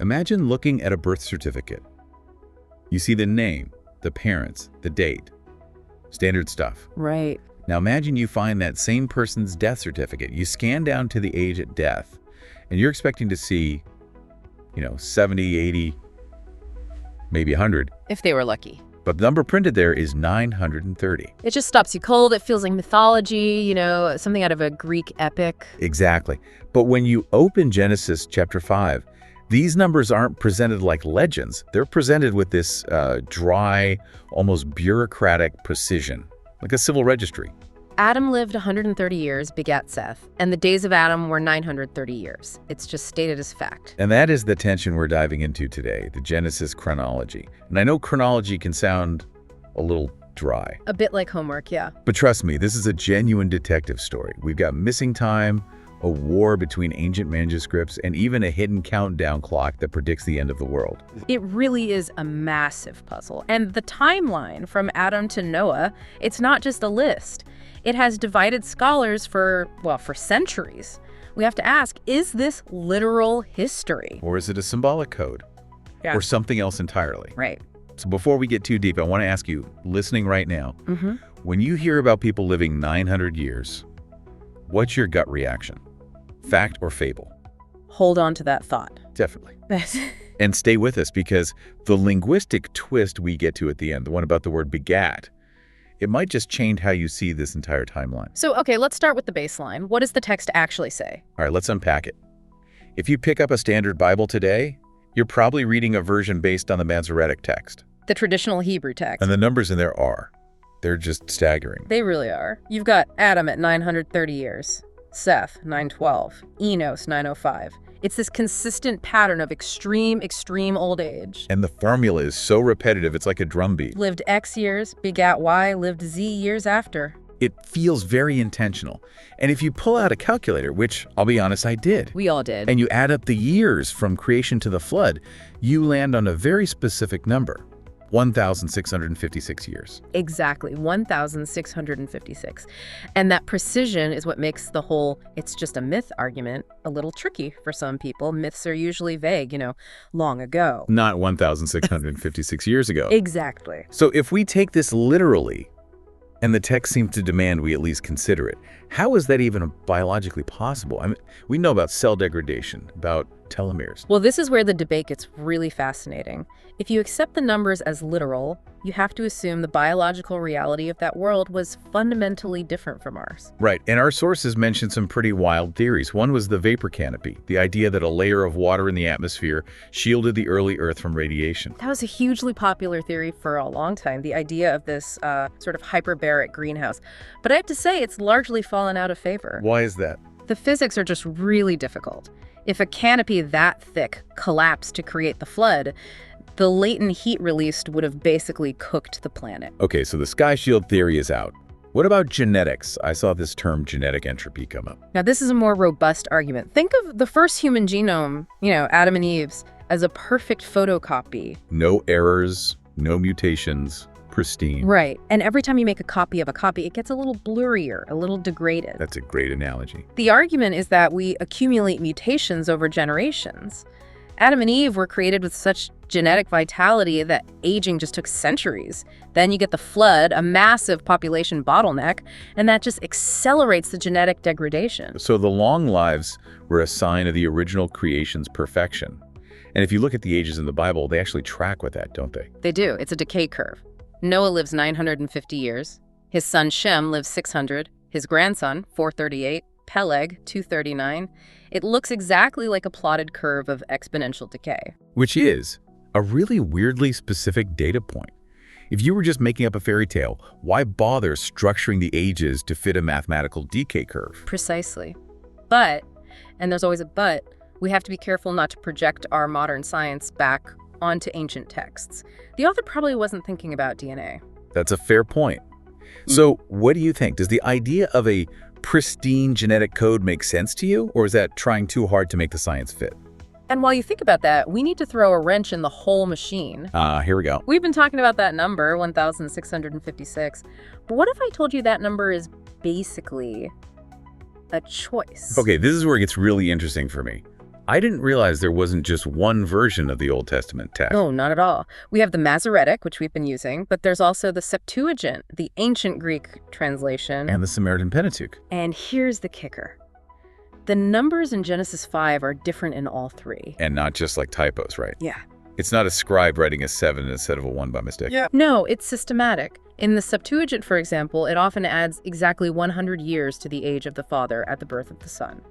Imagine looking at a birth certificate. You see the name, the parents, the date. Standard stuff. Right. Now imagine you find that same person's death certificate. You scan down to the age at death, and you're expecting to see, 70, 80, maybe 100. If they were lucky. But the number printed there is 930. It just stops you cold. It feels like mythology, something out of a Greek epic. Exactly. But when you open Genesis chapter 5, these numbers aren't presented like legends. They're presented with this dry, almost bureaucratic precision, like a civil registry. Adam lived 130 years, begat Seth, and the days of Adam were 930 years. It's just stated as fact. And that is the tension we're diving into today, the Genesis chronology. And I know chronology can sound a little dry. A bit like homework, yeah. But trust me, this is a genuine detective story. We've got missing time, a war between ancient manuscripts, and even a hidden countdown clock that predicts the end of the world. It really is a massive puzzle. And the timeline from Adam to Noah, it's not just a list. It has divided scholars for centuries. We have to ask, is this literal history? Or is it a symbolic code? Yeah. Or something else entirely? Right. So before we get too deep, I want to ask you, listening right now, when you hear about people living 900 years, what's your gut reaction? Fact or fable? Hold on to that thought. Definitely. And stay with us, because the linguistic twist we get to at the end, the one about the word begat, it might just change how you see this entire timeline. So, okay, let's start with the baseline. What does the text actually say? All right, let's unpack it. If you pick up a standard Bible today, you're probably reading a version based on the Masoretic text. The traditional Hebrew text. And the numbers in there they're just staggering. They really are. You've got Adam at 930 years, Seth, 912, Enosh, 905. It's this consistent pattern of extreme old age. And the formula is so repetitive, it's like a drumbeat. Lived X years, begat Y, lived Z years after. It feels very intentional. And if you pull out a calculator, which I'll be honest, I did. We all did. And you add up the years from creation to the flood, you land on a very specific number. 1,656 years. Exactly, 1,656. And that precision is what makes the whole "it's just a myth" argument a little tricky for some people. Myths are usually vague, long ago. Not 1,656 years ago. Exactly. So if we take this literally, and the text seems to demand we at least consider it, how is that even biologically possible? I mean, we know about cell degradation, about telomeres. Well, this is where the debate gets really fascinating. If you accept the numbers as literal, you have to assume the biological reality of that world was fundamentally different from ours. Right, and our sources mention some pretty wild theories. One was the vapor canopy, the idea that a layer of water in the atmosphere shielded the early Earth from radiation. That was a hugely popular theory for a long time, the idea of this sort of hyperbaric greenhouse. But I have to say, it's largely fallen out of favor. Why is that? The physics are just really difficult. If a canopy that thick collapsed to create the flood, the latent heat released would have basically cooked the planet. Okay, so the sky shield theory is out. What about genetics? I saw this term genetic entropy come up. Now, this is a more robust argument. Think of the first human genome, Adam and Eve's, as a perfect photocopy. No errors, no mutations, pristine. Right. And every time you make a copy of a copy, it gets a little blurrier, a little degraded. That's a great analogy. The argument is that we accumulate mutations over generations. Adam and Eve were created with such genetic vitality that aging just took centuries. Then you get the flood, a massive population bottleneck, and that just accelerates the genetic degradation. So the long lives were a sign of the original creation's perfection. And if you look at the ages in the Bible, they actually track with that, don't they? They do. It's a decay curve. Noah lives 950 years. His son Shem lives 600. His grandson, 438. Peleg, 239. It looks exactly like a plotted curve of exponential decay. Which is a really weirdly specific data point. If you were just making up a fairy tale, why bother structuring the ages to fit a mathematical decay curve? Precisely. But, and there's always a but, we have to be careful not to project our modern science back onto ancient texts. The author probably wasn't thinking about DNA. That's a fair point. So what do you think? Does the idea of a pristine genetic code make sense to you, or is that trying too hard to make the science fit? And while you think about that, we need to throw a wrench in the whole machine. Here we go. We've been talking about that number, 1,656. But what if I told you that number is basically a choice? Okay, this is where it gets really interesting for me. I didn't realize there wasn't just one version of the Old Testament text. No, not at all. We have the Masoretic, which we've been using, but there's also the Septuagint, the ancient Greek translation. And the Samaritan Pentateuch. And here's the kicker. The numbers in Genesis 5 are different in all three. And not just like typos, right? Yeah. It's not a scribe writing a 7 instead of a 1 by mistake. Yeah. No, it's systematic. In the Septuagint, for example, it often adds exactly 100 years to the age of the father at the birth of the son.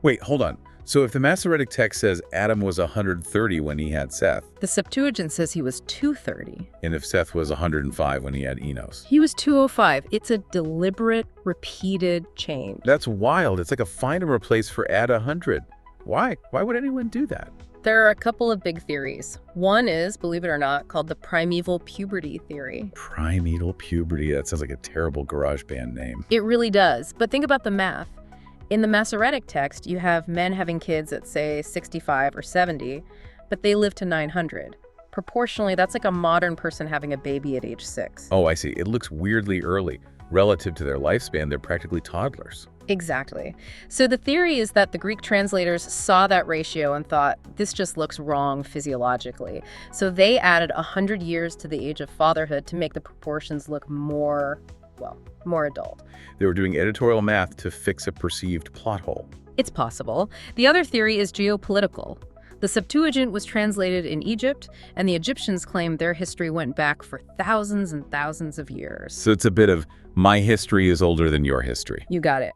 Wait, hold on. So if the Masoretic text says Adam was 130 when he had Seth, the Septuagint says he was 230. And if Seth was 105 when he had Enos, he was 205. It's a deliberate, repeated change. That's wild. It's like a find and replace for add 100. Why? Why would anyone do that? There are a couple of big theories. One is, believe it or not, called the primeval puberty theory. Primeval puberty. That sounds like a terrible garage band name. It really does. But think about the math. In the Masoretic text, you have men having kids at, say, 65 or 70, but they live to 900. Proportionally, that's like a modern person having a baby at age 6. Oh, I see. It looks weirdly early. Relative to their lifespan, they're practically toddlers. Exactly. So the theory is that the Greek translators saw that ratio and thought, this just looks wrong physiologically. So they added 100 years to the age of fatherhood to make the proportions look more adult. They were doing editorial math to fix a perceived plot hole. It's possible. The other theory is geopolitical. The Septuagint was translated in Egypt, and the Egyptians claimed their history went back for thousands and thousands of years. So it's a bit of, my history is older than your history. You got it.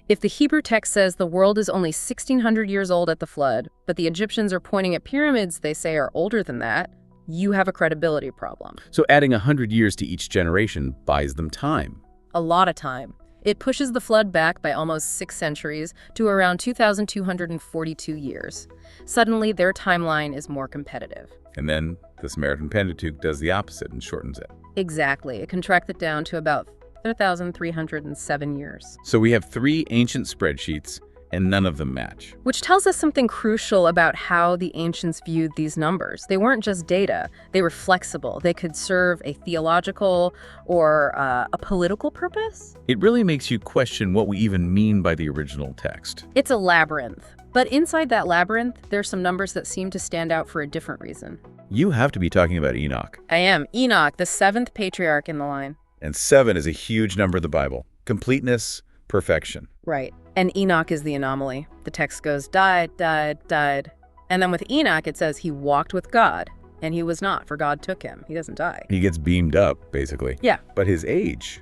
If the Hebrew text says the world is only 1,600 years old at the flood, but the Egyptians are pointing at pyramids they say are older than that, you have a credibility problem. So adding 100 years to each generation buys them time. A lot of time. It pushes the flood back by almost 6 centuries to around 2,242 years. Suddenly, their timeline is more competitive. And then the Samaritan Pentateuch does the opposite and shortens it. Exactly. It contracts it down to about 3,307 years. So we have 3 ancient spreadsheets, and none of them match. Which tells us something crucial about how the ancients viewed these numbers. They weren't just data. They were flexible. They could serve a theological or a political purpose. It really makes you question what we even mean by the original text. It's a labyrinth. But inside that labyrinth, there's some numbers that seem to stand out for a different reason. You have to be talking about Enoch. I am. Enoch, the 7th patriarch in the line. And 7 is a huge number of the Bible. Completeness, perfection. Right. And Enoch is the anomaly. The text goes, died, died, died. And then with Enoch, it says he walked with God. And he was not, for God took him. He doesn't die. He gets beamed up, basically. Yeah. But his age,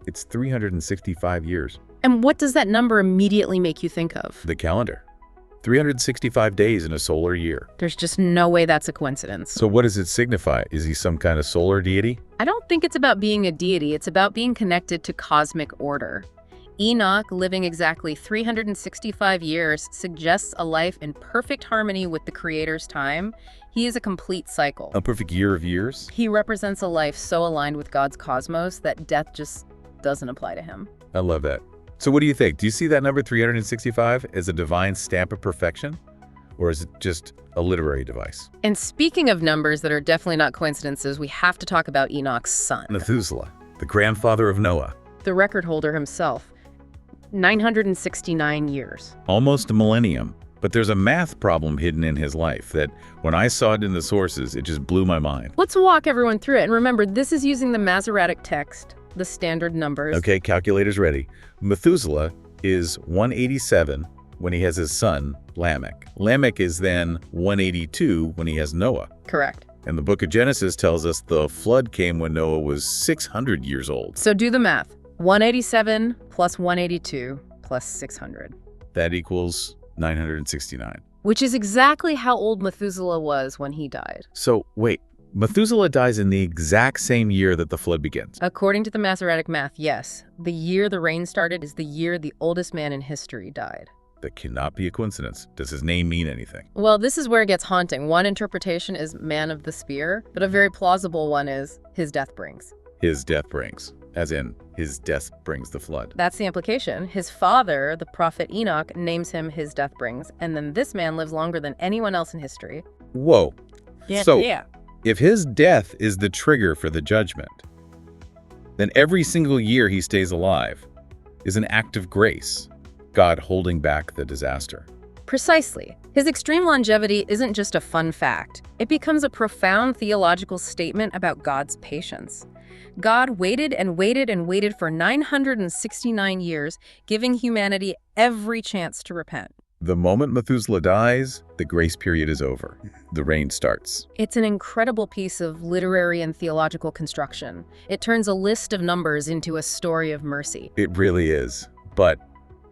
it's 365 years. And what does that number immediately make you think of? The calendar. 365 days in a solar year. There's just no way that's a coincidence. So what does it signify? Is he some kind of solar deity? I don't think it's about being a deity. It's about being connected to cosmic order. Enoch, living exactly 365 years, suggests a life in perfect harmony with the Creator's time. He is a complete cycle. A perfect year of years? He represents a life so aligned with God's cosmos that death just doesn't apply to him. I love that. So what do you think? Do you see that number 365 as a divine stamp of perfection? Or is it just a literary device? And speaking of numbers that are definitely not coincidences, we have to talk about Enoch's son. Methuselah, the grandfather of Noah. The record holder himself. 969 years. Almost a millennium. But there's a math problem hidden in his life that, when I saw it in the sources, it just blew my mind. Let's walk everyone through it. And remember, this is using the Masoretic text, the standard numbers. Okay, calculator's ready. Methuselah is 187 when he has his son, Lamech. Lamech is then 182 when he has Noah. Correct. And the book of Genesis tells us the flood came when Noah was 600 years old. So do the math. 187 plus 182 plus 600. That equals 969. Which is exactly how old Methuselah was when he died. So, wait. Methuselah dies in the exact same year that the flood begins. According to the Masoretic math, yes. The year the rain started is the year the oldest man in history died. That cannot be a coincidence. Does his name mean anything? Well, this is where it gets haunting. One interpretation is man of the spear, but a very plausible one is his death brings. His death brings. As in, his death brings the flood. That's the implication. His father, the prophet Enoch, names him his death brings, and then this man lives longer than anyone else in history. Whoa. Yeah. If his death is the trigger for the judgment, then every single year he stays alive is an act of grace, God holding back the disaster. Precisely. His extreme longevity isn't just a fun fact. It becomes a profound theological statement about God's patience. God waited and waited and waited for 969 years, giving humanity every chance to repent. The moment Methuselah dies, the grace period is over. The reign starts. It's an incredible piece of literary and theological construction. It turns a list of numbers into a story of mercy. It really is. But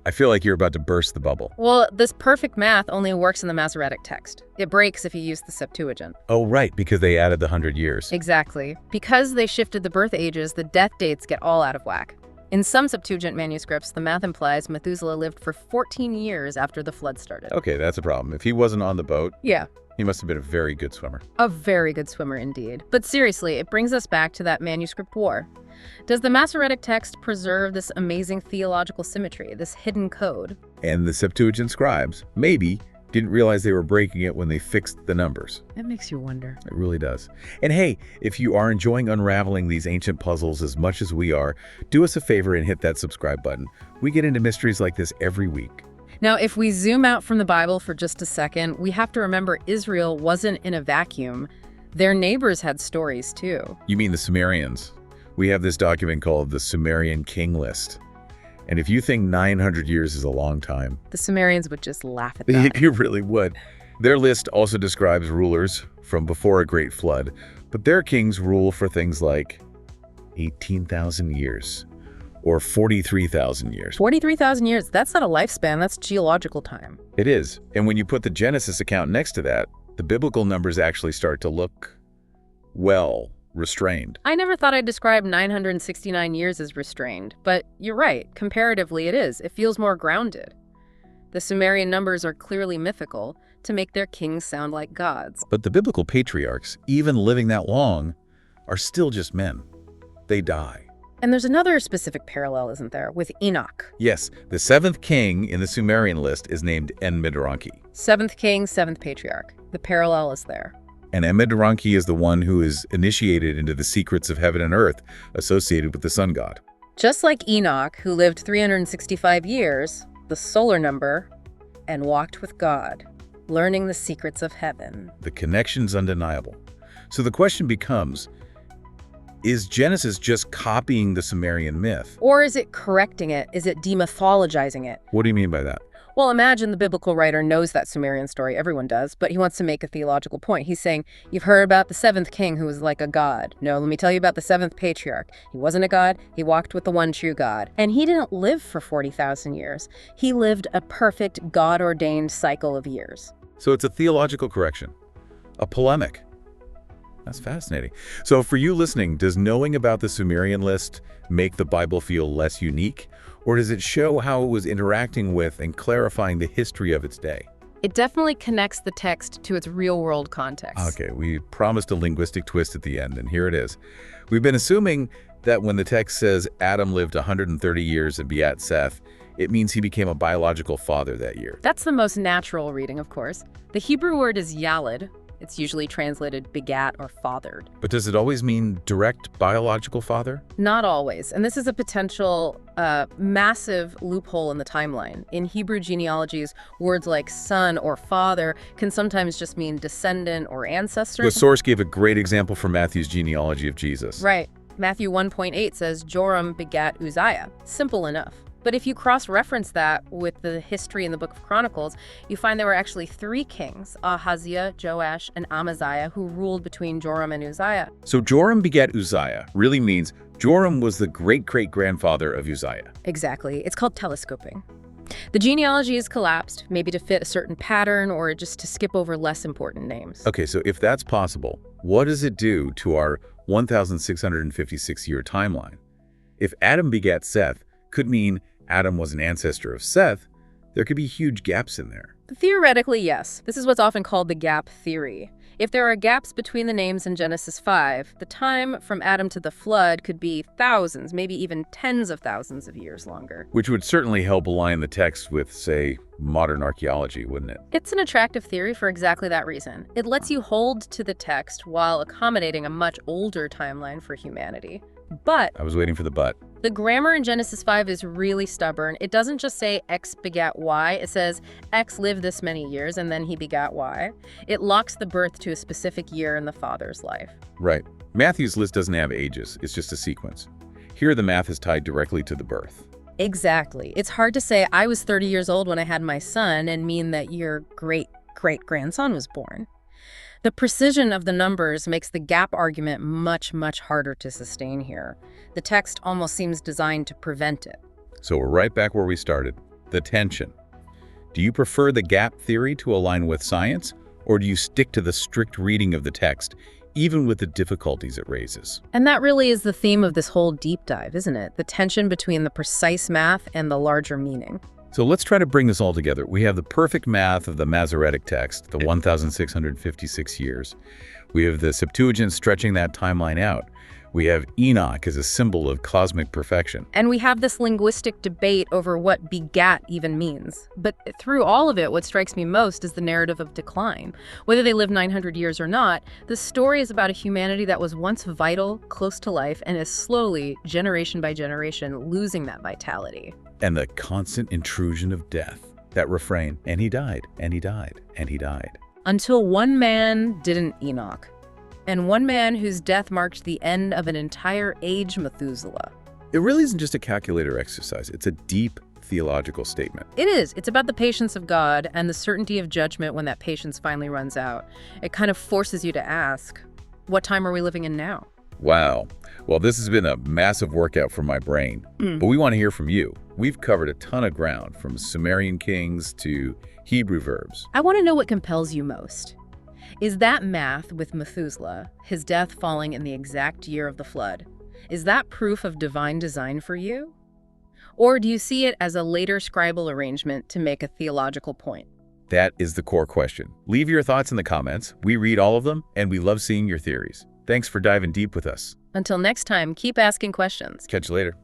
I feel like you're about to burst the bubble. Well, this perfect math only works in the Masoretic text. It breaks if you use the Septuagint. Oh, right, because they added the 100 years. Exactly. Because they shifted the birth ages, the death dates get all out of whack. In some Septuagint manuscripts, the math implies Methuselah lived for 14 years after the flood started. Okay, that's a problem. If he wasn't on the boat, Yeah. he must have been a very good swimmer. A very good swimmer indeed. But seriously, it brings us back to that manuscript war. Does the Masoretic text preserve this amazing theological symmetry, this hidden code? And the Septuagint scribes, maybe, didn't realize they were breaking it when they fixed the numbers. It makes you wonder. It really does. And hey, if you are enjoying unraveling these ancient puzzles as much as we are, do us a favor and hit that subscribe button. We get into mysteries like this every week. Now, if we zoom out from the Bible for just a second, we have to remember Israel wasn't in a vacuum. Their neighbors had stories too. You mean the Sumerians? We have this document called the Sumerian King List. And if you think 900 years is a long time, The Sumerians would just laugh at that. you really would. Their list also describes rulers from before a great flood, but their kings rule for things like 18,000 years or 43,000 years. 43,000 years, that's not a lifespan, that's geological time. It is. And when you put the Genesis account next to that, the biblical numbers actually start to look, well, restrained. I never thought I'd describe 969 years as restrained, but you're right, comparatively it is. It feels more grounded. The Sumerian numbers are clearly mythical to make their kings sound like gods. But the biblical patriarchs, even living that long, are still just men. They die. And there's another specific parallel, isn't there, with Enoch? Yes, the seventh king in the Sumerian list is named Enmidaranki. Seventh king, seventh patriarch. The parallel is there. And Enmidaranki is the one who is initiated into the secrets of heaven and earth associated with the sun god. Just like Enoch, who lived 365 years, the solar number, and walked with God, learning the secrets of heaven. The connection's undeniable. So the question becomes, is Genesis just copying the Sumerian myth? Or is it correcting it? Is it demythologizing it? What do you mean by that? Well, imagine the biblical writer knows that Sumerian story, everyone does, but he wants to make a theological point. He's saying, you've heard about the seventh king who was like a god. No, let me tell you about the seventh patriarch. He wasn't a god, he walked with the one true God. And he didn't live for 40,000 years. He lived a perfect God-ordained cycle of years. So it's a theological correction, a polemic. That's fascinating. So for you listening, does knowing about the Sumerian list make the Bible feel less unique? Or does it show how it was interacting with and clarifying the history of its day? It definitely connects the text to its real-world context. Okay, we promised a linguistic twist at the end, and here it is. We've been assuming that when the text says Adam lived 130 years and begat Seth, it means he became a biological father that year. That's the most natural reading, of course. The Hebrew word is yalid. It's usually translated begat or fathered. But does it always mean direct biological father? Not always. And this is a potential massive loophole in the timeline. In Hebrew genealogies, words like son or father can sometimes just mean descendant or ancestor. The source gave a great example for Matthew's genealogy of Jesus. Right. Matthew 1.8 says Joram begat Uzziah. Simple enough. But if you cross-reference that with the history in the book of Chronicles, you find there were actually 3 kings, Ahaziah, Joash, and Amaziah, who ruled between Joram and Uzziah. So Joram begat Uzziah really means Joram was the great-great-grandfather of Uzziah. Exactly. It's called telescoping. The genealogy is collapsed, maybe to fit a certain pattern or just to skip over less important names. Okay, so if that's possible, what does it do to our 1,656-year timeline? If Adam begat Seth could mean Adam was an ancestor of Seth, there could be huge gaps in there. Theoretically, yes. This is what's often called the gap theory. If there are gaps between the names in Genesis 5, the time from Adam to the flood could be thousands, maybe even tens of thousands of years longer. Which would certainly help align the text with, say, modern archaeology, wouldn't it? It's an attractive theory for exactly that reason. It lets you hold to the text while accommodating a much older timeline for humanity. But I was waiting for the but. The grammar in Genesis 5 is really stubborn. It doesn't just say X begat Y. It says X lived this many years and then he begat Y. It locks the birth to a specific year in the father's life. Right. Matthew's list doesn't have ages. It's just a sequence. Here, the math is tied directly to the birth. Exactly. It's hard to say I was 30 years old when I had my son and mean that your great-great-grandson was born. The precision of the numbers makes the gap argument much, much harder to sustain here. The text almost seems designed to prevent it. So we're right back where we started. The tension. Do you prefer the gap theory to align with science, or do you stick to the strict reading of the text, even with the difficulties it raises? And that really is the theme of this whole deep dive, isn't it? The tension between the precise math and the larger meaning. So let's try to bring this all together. We have the perfect math of the Masoretic text, the 1,656 years. We have the Septuagint stretching that timeline out. We have Enoch as a symbol of cosmic perfection. And we have this linguistic debate over what begat even means. But through all of it, what strikes me most is the narrative of decline. Whether they live 900 years or not, the story is about a humanity that was once vital, close to life, and is slowly, generation by generation, losing that vitality. And the constant intrusion of death. That refrain, and he died, and he died, and he died. Until one man didn't, Enoch. And one man whose death marked the end of an entire age, Methuselah. It really isn't just a calculator exercise. It's a deep theological statement. It is. It's about the patience of God and the certainty of judgment when that patience finally runs out. It kind of forces you to ask, what time are we living in now? Wow. Well, this has been a massive workout for my brain, but we want to hear from you. We've covered a ton of ground, from Sumerian kings to Hebrew verbs. I want to know what compels you most. Is that math with Methuselah, his death falling in the exact year of the flood, is that proof of divine design for you? Or do you see it as a later scribal arrangement to make a theological point? That is the core question. Leave your thoughts in the comments. We read all of them, and we love seeing your theories. Thanks for diving deep with us. Until next time, keep asking questions. Catch you later.